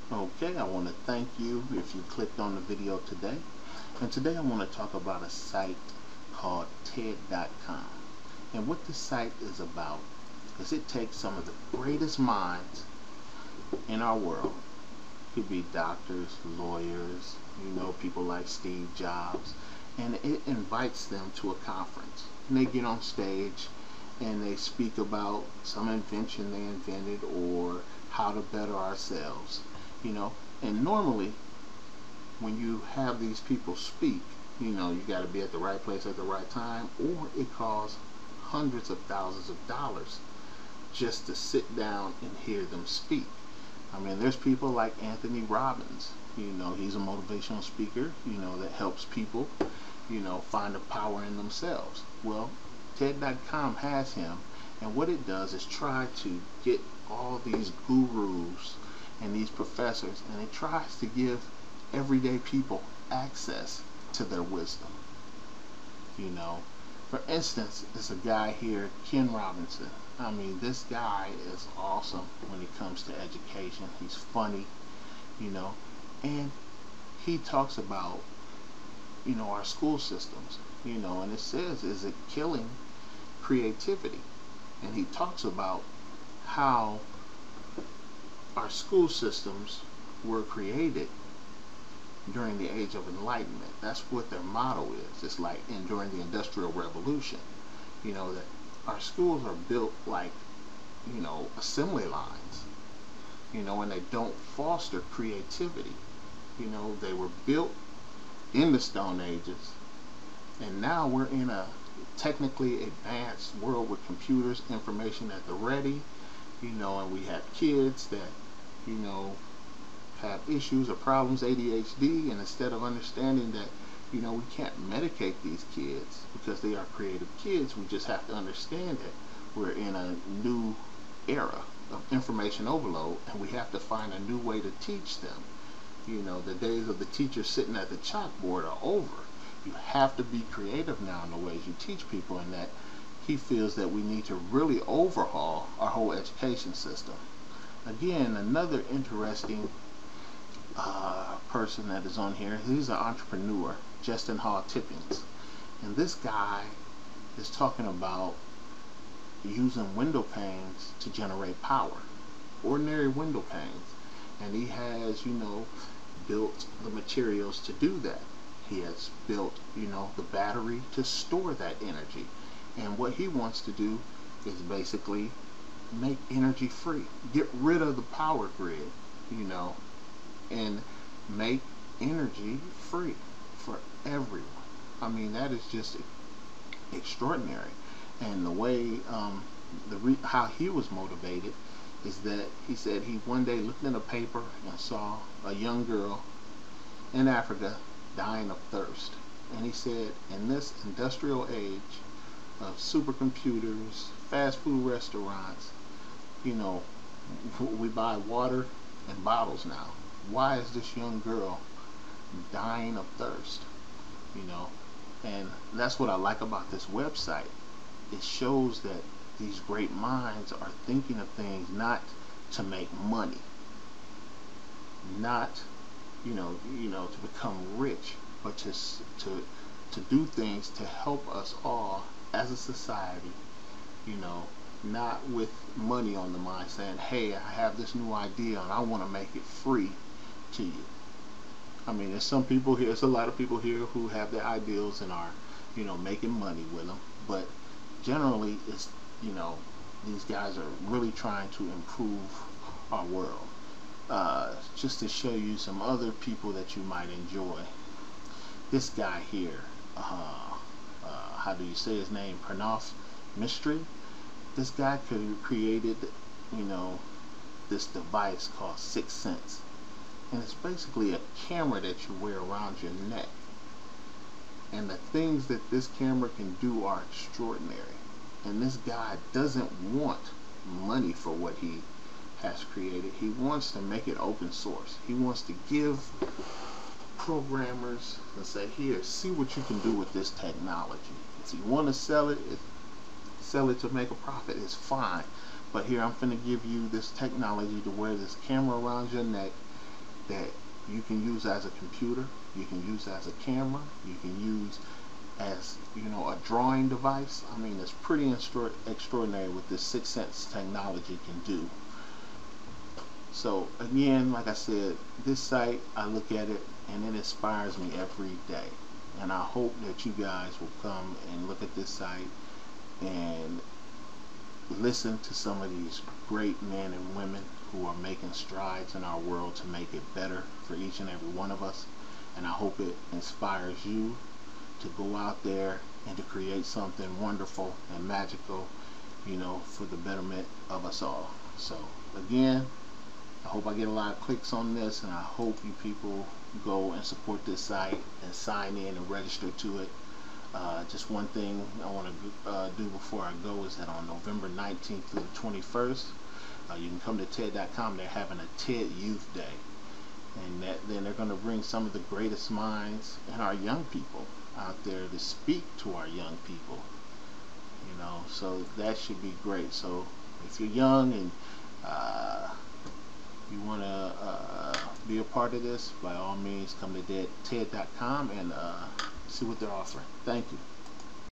Okay, I want to thank you if you clicked on the video today. And today I want to talk about a site called TED.com. And what this site is about is it takes some of the greatest minds in our world. Could be doctors, lawyers, people like Steve Jobs, and it invites them to a conference. And they get on stage and they speak about some invention they invented or how to better ourselves. And normally when you have these people speak, you got to be at the right place at the right time, or it costs hundreds of thousands of dollars just to sit down and hear them speak. I mean, there's people like Anthony Robbins. He's a motivational speaker, that helps people, find the power in themselves. Well, TED.com has him, and what it does is try to get all these gurus and these professors, and it tries to give everyday people access to their wisdom. For instance, there's a guy here, Ken Robinson. I mean, this guy is awesome when it comes to education. He's funny, and he talks about, our school systems, and it says, is it killing creativity? And he talks about how our school systems were created during the Age of Enlightenment. That's what their motto is. It's like during the Industrial Revolution, that our schools are built like, assembly lines, and they don't foster creativity. They were built in the Stone Ages, and now we're in a technically advanced world with computers, information at the ready, and we have kids that, have issues or problems, ADHD, and instead of understanding that, we can't medicate these kids because they are creative kids, we just have to understand that we're in a new era of information overload, and we have to find a new way to teach them. The days of the teacher sitting at the chalkboard are over. You have to be creative now in the ways you teach people, and that he feels that we need to really overhaul our whole education system. Again, another interesting person that is on here, he's an entrepreneur, Justin Hall Tippings. And this guy is talking about using window panes to generate power. Ordinary window panes. And he has, built the materials to do that. He has built, the battery to store that energy. And what he wants to do is basically make energy free. Get rid of the power grid, and make energy free for everyone. I mean, that is just extraordinary. And the way, how he was motivated is that he said he one day looked in a paper and saw a young girl in Africa dying of thirst. And he said, in this industrial age of supercomputers, fast food restaurants, we buy water in bottles now. Why is this young girl dying of thirst? And that's what I like about this website. It shows that these great minds are thinking of things not to make money, not to become rich, but to do things to help us all as a society, not with money on the mind, saying, hey, I have this new idea and I want to make it free to you. I mean, there's some people here, there's a lot of people here who have their ideals and are, making money with them, but generally it's, these guys are really trying to improve our world. Just to show you some other people that you might enjoy. This guy here, how do you say his name? Pranav Mistry. This guy created, this device called 6 Sense. And it's basically a camera that you wear around your neck. And the things that this camera can do are extraordinary. And this guy doesn't want money for what he has created. He wants to make it open source. He wants to give programmers and say, here, see what you can do with this technology. If you want to sell it to make a profit, it's fine. But here, I'm going to give you this technology to wear this camera around your neck, that you can use as a computer, you can use as a camera, you can use as, you know, a drawing device. I mean, it's pretty extraordinary what this 6 Sense technology can do. So again, like I said, this site, I look at it and it inspires me every day. And I hope that you guys will come and look at this site and listen to some of these great men and women who are making strides in our world to make it better for each and every one of us. And I hope it inspires you to go out there and to create something wonderful and magical, you know, for the betterment of us all. So again, I hope I get a lot of clicks on this, and I hope you people go and support this site and sign in and register to it. Just one thing I want to do before I go is that on November 19th through the 21st, you can come to TED.com. They're having a TED Youth Day, and then they're going to bring some of the greatest minds and our young people out there to speak to our young people. You know, so that should be great. So if you're young and you want to be a part of this, by all means come to TED.com and see what they're offering. Thank you.